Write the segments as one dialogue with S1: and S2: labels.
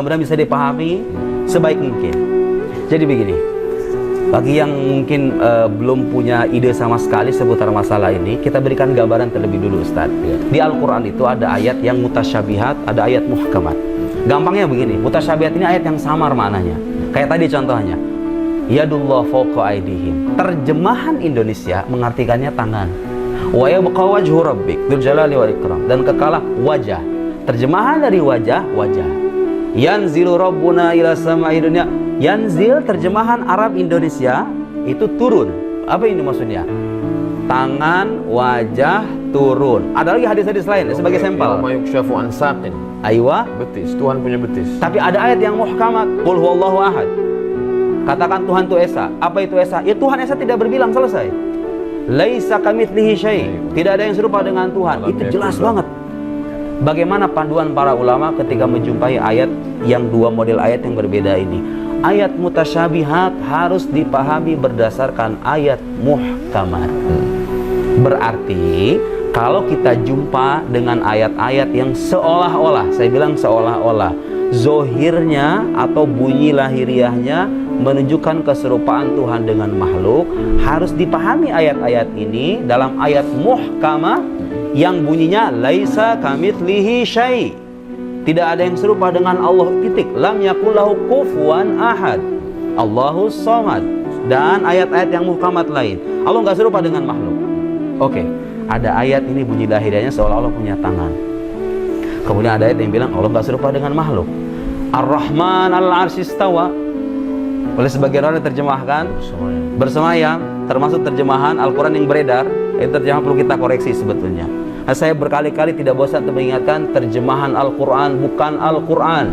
S1: Mudah-mudahan bisa dipahami sebaik mungkin. Jadi begini, bagi yang mungkin belum punya ide sama sekali seputar masalah ini, kita berikan gambaran terlebih dulu, Ustaz. Di Al-Quran itu ada ayat yang mutasyabihat, ada ayat muhkamat. Gampangnya begini, mutasyabihat ini ayat yang samar maknanya. Kayak tadi contohnya, Yadullah fawqa aydihim. Terjemahan Indonesia mengartikannya tangan. Wa yabqa wajhu rabbik dzul jalali wal ikram. Dan kekalah wajah. Terjemahan dari wajah, wajah. Yanzilu rabbuna ila sama'i dunya. Yanzil terjemahan Arab Indonesia itu turun. Apa ini maksudnya? Tangan, wajah, turun. Ada lagi hadis-hadis lain sebagai sampel.
S2: Yukshafu an saqin.
S1: Aywa,
S2: betis. Tuhan punya betis.
S1: tapi ada ayat yang muhkamat. Qul huwallahu ahad. Katakan Tuhan itu Esa. Apa itu Esa? Ya Tuhan Esa tidak berbilang, selesai. Laisa kamitslihi syai'. Tidak ada yang serupa dengan Tuhan. Itu jelas banget. Bagaimana panduan para ulama ketika menjumpai ayat yang dua model ayat yang berbeda ini? Ayat mutasyabihat harus dipahami berdasarkan ayat muhkamat. Berarti kalau kita jumpa dengan ayat-ayat yang seolah-olah, saya bilang seolah-olah, zohirnya atau bunyi lahiriahnya menunjukkan keserupaan Tuhan dengan makhluk, harus dipahami ayat-ayat ini dalam ayat muhkamah yang bunyinya laisa kamitslihi syai'. Tidak ada yang serupa dengan Allah, titik. Lam yakul lahu kufuwan ahad. Allahus samad. Dan ayat-ayat yang muhkamat lain. Allah nggak serupa dengan makhluk. Oke, ada ayat ini bunyi lahiriahnya seolah-olah punya tangan. Kemudian ada ayat yang bilang Allah nggak serupa dengan makhluk. Ar-Rahman al-'arsy istawa. Oleh sebagian orang diterjemahkan bersemayam, termasuk terjemahan Al-Quran yang beredar. Itu terjemahan perlu kita koreksi sebetulnya. Nah, saya berkali-kali tidak bosan untuk mengingatkan terjemahan Al-Quran bukan Al-Quran.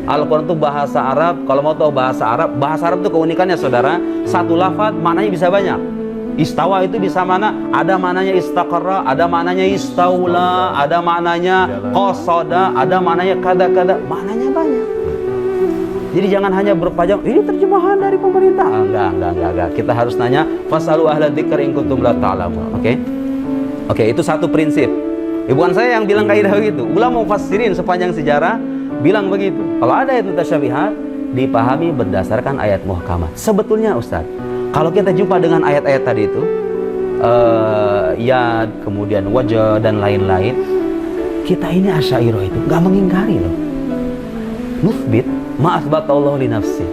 S1: Al-Quran itu bahasa Arab. Kalau mau tahu bahasa Arab itu keunikannya saudara, satu lafaz maknanya bisa banyak. Istawa itu bisa mana? Ada maknanya istaqarra, ada maknanya istaula, ada maknanya qasada, ada maknanya kada-kada, maknanya banyak. Jadi jangan hanya berpajang, ini terjemahan dari pemerintah. Enggak. Kita harus nanya, fasalu ahla dzikr in kuntum la ta'lamun. Oke, itu satu prinsip. Bukan saya yang bilang kaidah begitu. Ulama mufassirin sepanjang sejarah bilang begitu. Kalau ada ayat mutasyabihat, dipahami berdasarkan ayat muhkamah. Sebetulnya Ustaz, kalau kita jumpa dengan ayat-ayat tadi itu, yad, kemudian wajah dan lain-lain, kita ini Asy'ariyah itu nggak mengingkari loh. Nuthbit ma'athbatallahu li nafsi.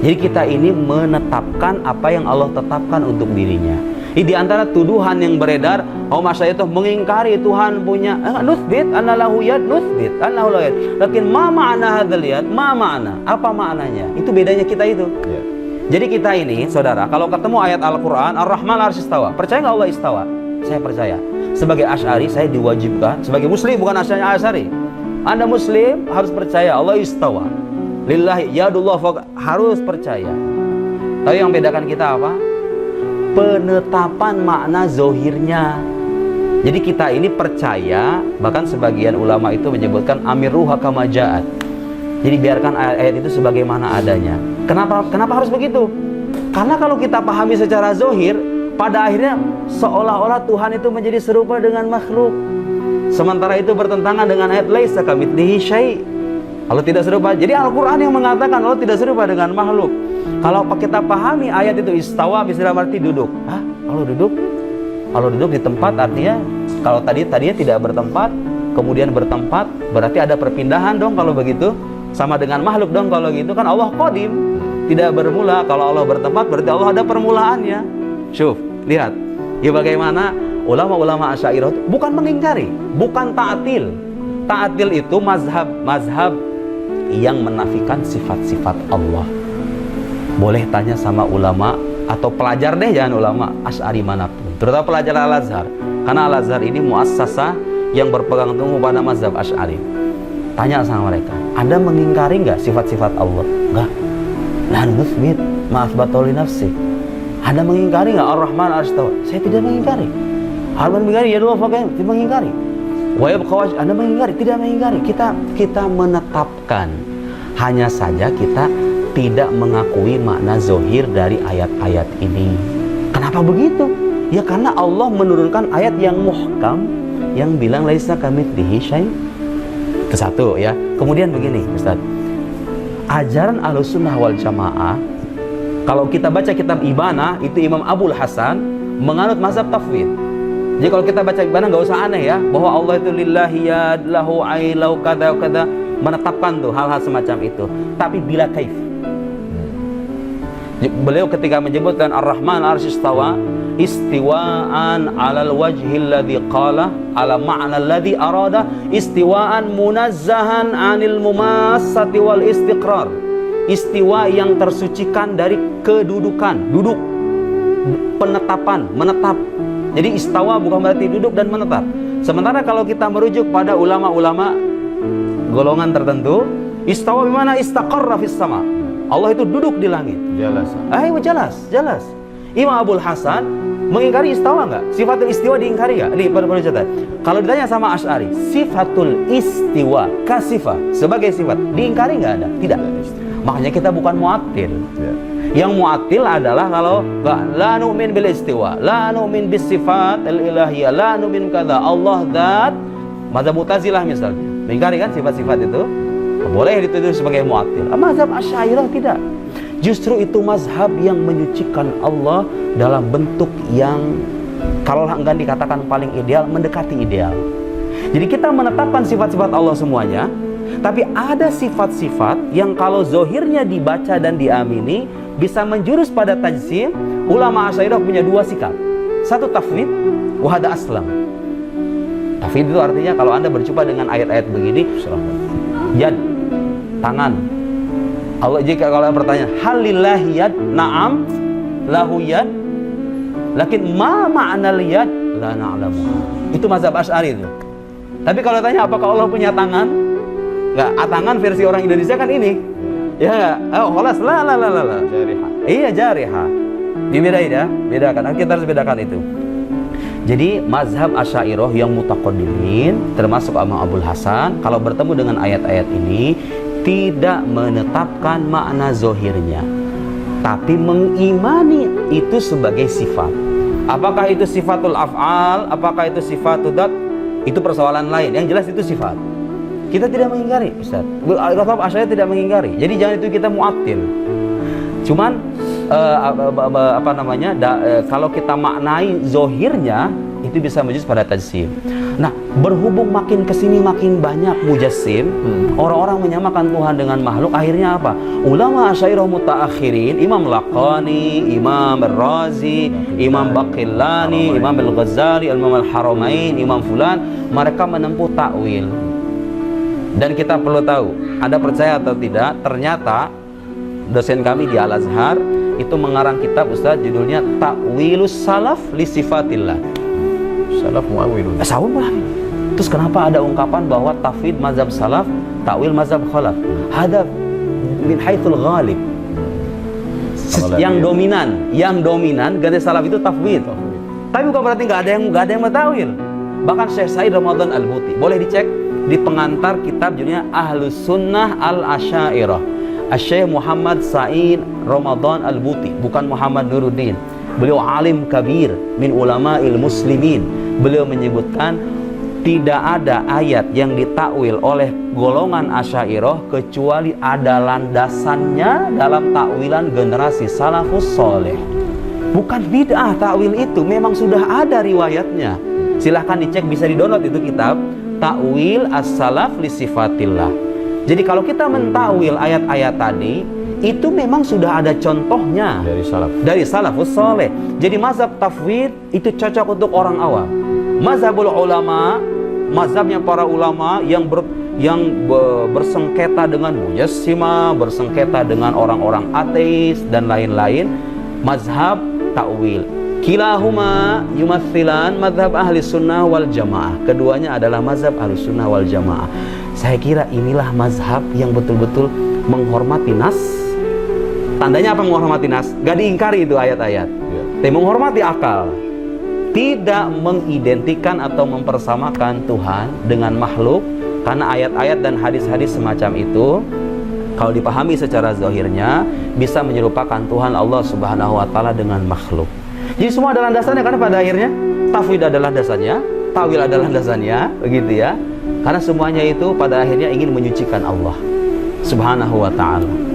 S1: Jadi kita ini menetapkan apa yang Allah tetapkan untuk dirinya. Di antara tuduhan yang beredar, Asy'ariyah itu mengingkari Tuhan punya nuthbit anna lahu yad, nuthbit anna lahu yad. Lakin ma ma'na hadzal yad? Ma ma'na? Apa maknanya? Itu bedanya kita itu. Yeah. Jadi kita ini, saudara, kalau ketemu ayat Al-Quran, Ar-Rahman al-'arsy istawa, percaya nggak Allah istawa? Saya percaya. Sebagai Asy'ari, saya diwajibkan, sebagai Muslim, bukan Asy'ari. Anda Muslim harus percaya Allah istawa. Lillahi yadullah fawqa, harus percaya. Tapi yang bedakan kita apa? Penetapan makna zohirnya. Jadi kita ini percaya, bahkan sebagian ulama itu menyebutkan amiruha kama ja'at. Jadi biarkan ayat-ayat itu sebagaimana adanya. Kenapa harus begitu? Karena kalau kita pahami secara zohir, pada akhirnya seolah-olah Tuhan itu menjadi serupa dengan makhluk. Sementara itu bertentangan dengan ayat laisa kamitslihi syai'. Allah tidak serupa. Jadi Al-Quran yang mengatakan Allah tidak serupa dengan makhluk. Kalau kita pahami ayat itu istawa bisa berarti duduk. Kalau duduk di tempat artinya kalau tadinya tidak bertempat, kemudian bertempat, berarti ada perpindahan dong kalau begitu. Sama dengan makhluk dong kalau gitu kan. Allah qadim, tidak bermula. Kalau Allah bertempat berarti Allah ada permulaannya. Syuf, lihat. Ya bagaimana ulama-ulama Asy'ariyah itu bukan mengingkari, bukan ta'til. Ta'til itu mazhab yang menafikan sifat-sifat Allah. Boleh tanya sama ulama atau pelajar deh, jangan ulama Asy'ari manapun, terutama pelajar Al-Azhar, karena Al-Azhar ini muassasah yang berpegang teguh pada mazhab Asy'ari. Tanya sama mereka, Anda mengingkari nggak sifat-sifat Allah? Enggak. La nuthbit ma'athbatahu li nafsi. Anda mengingkari nggak Ar-Rahman al-'arsy istawa? Saya tidak mengingkari. Anda mengingkari ya Allah fakir, tidak mengingkari. Wa yabqa wajh, Anda mengingkari? Tidak mengingkari. Kita menetapkan. Hanya saja kita tidak mengakui makna zohir dari ayat-ayat ini. Kenapa begitu? Ya karena Allah menurunkan ayat yang muhkam yang bilang laisa kamitslihi syai'. Itu satu ya. Kemudian begini Ustaz, ajaran Ahlussunnah wal Jamaah, kalau kita baca kitab Ibanah, itu Imam Abul Hasan menganut mazhab tafwid. Jadi kalau kita baca Ibanah nggak usah aneh ya, bahwa Allah itu lillahi yad, lahu ain, lahu kada kada, menetapkan tuh hal-hal semacam itu. Tapi bila kaif. Beliau ketika menyebutkan Ar-Rahman al-Istawa, istiwaan 'alal wajhil ladzi qala, 'ala ma'na alladzi arada, istiwaan munazzahan 'anil mumassati wal istiqrar. Istiwa yang tersucikan dari kedudukan, duduk, penetapan, menetap. Jadi istawa bukan berarti duduk dan menetap. Sementara kalau kita merujuk pada ulama-ulama golongan tertentu, istawa bimana istaqarra fis sama. Allah itu duduk di langit.
S2: Jelas.
S1: Jelas. Imam Abul Hasan mengingkari istawa enggak? Sifatul istiwa diingkari enggak? Ini perlu catat. Kalau ditanya sama Asy'ari, sifatul istiwa kasifah sebagai sifat diingkari enggak ada? Tidak. Makanya kita bukan mu'attil. Yang mu'attil adalah kalau la nu'min bil istiwa, la nu'min bis sifat al-ilahiyah, la nu'min kadza, Allah zat, mazhab Mu'tazilah misalnya. Mengingkari kan sifat-sifat itu? Boleh dituduh sebagai mu'attil. Mazhab Asy'ariyah tidak. Justru itu mazhab yang menyucikan Allah dalam bentuk yang kalau enggak dikatakan paling ideal, mendekati ideal. Jadi kita menetapkan sifat-sifat Allah semuanya, tapi ada sifat-sifat yang kalau zohirnya dibaca dan diamini bisa menjurus pada tajsim. Ulama Asy'ariyah punya dua sikap. Satu tafwid, wahada aslam. Tafwid itu artinya kalau Anda berjumpa dengan ayat-ayat begini, yad, tangan. Allah jika kalau bertanya, halillahi yad, na'am, lahu yad, lakin ma ma'nal yad, la na'lamu. Itu mazhab Asy'ari itu. Tapi kalau tanya apakah Allah punya tangan? Enggak, tangan versi orang Indonesia kan ini. Ya enggak? Oh, khalas, la.
S2: Jarihah.
S1: Iya, jarihah. Dibedain ya, bedakan. Kita harus bedakan itu. Jadi mazhab Asy'ariyah yang mutaqaddimin termasuk Imam Abul Hasan kalau bertemu dengan ayat-ayat ini tidak menetapkan makna zohirnya, tapi mengimani itu sebagai sifat. Apakah itu sifatul af'al, apakah itu sifatul dat, itu persoalan lain. Yang jelas itu sifat. Kita tidak mengingkari, Ustaz. Mazhab Asy'ariyah tidak mengingkari. Jadi jangan itu kita mu'attil. Cuman kalau kita maknai zohirnya itu bisa menjurus pada tajsim. Nah, berhubung makin kesini makin banyak mujassim, orang-orang menyamakan Tuhan dengan makhluk, akhirnya apa? Ulama Asy'ariyah mutaakhirin, Imam Laqani, Imam Ar-Razi, Imam Baqillani, Imam Al-Ghazali, Imam Al-Haramain, Imam Fulan, mereka menempuh takwil. Dan kita perlu tahu, Anda percaya atau tidak, ternyata dosen kami di Al-Azhar itu mengarang kitab, Ustaz, judulnya Ta'wilus Salaf li Sifatillah.
S2: Salaf mu'awilun.
S1: Terus kenapa ada ungkapan bahwa tafwid mazhab salaf, ta'wil mazhab khalaf? Hada min haitsul ghalib. Yang dominan ganti salaf itu tafwid. Tapi bukan berarti nggak ada yang mentawil. Bahkan Syekh Said Ramadan Al-Buti, boleh dicek di pengantar kitab judulnya Ahlus Sunnah Al-Asy'ariyah. Syekh Muhammad Said Ramadan Al-Buti, bukan Muhammad Nuruddin. Beliau alim kabir min ulama'il muslimin. Beliau menyebutkan tidak ada ayat yang ditakwil oleh golongan Asy'ariyah kecuali ada landasannya dalam takwilan generasi salafus saleh. Bukan bid'ah takwil itu, memang sudah ada riwayatnya. Silahkan dicek, bisa di-download itu kitab Ta'wil As-Salaf li Sifatillah. Jadi kalau kita mentakwil ayat-ayat tadi, itu memang sudah ada contohnya dari salafus saleh. Jadi mazhab tafwid itu cocok untuk orang awam. Mazhabul ulama, mazhabnya para ulama yang bersengketa dengan mujassimah, bersengketa dengan orang-orang ateis dan lain-lain, mazhab ta'wil. Kilahuma yumathilan mazhab ahli sunnah wal jamaah. Keduanya adalah mazhab ahli sunnah wal jamaah. Saya kira inilah mazhab yang betul-betul menghormati nas. Tandanya apa menghormati nas? Gak diingkari itu ayat-ayat, tapi menghormati akal. Tidak mengidentikan atau mempersamakan Tuhan dengan makhluk. Karena ayat-ayat dan hadis-hadis semacam itu kalau dipahami secara zahirnya bisa menyerupakan Tuhan Allah Subhanahu wa taala dengan makhluk. Jadi semua adalah dasarnya, karena pada akhirnya tafwid adalah dasarnya, tawil adalah dasarnya, begitu ya. Karena semuanya itu pada akhirnya ingin menyucikan Allah. Subhanahu wa ta'ala.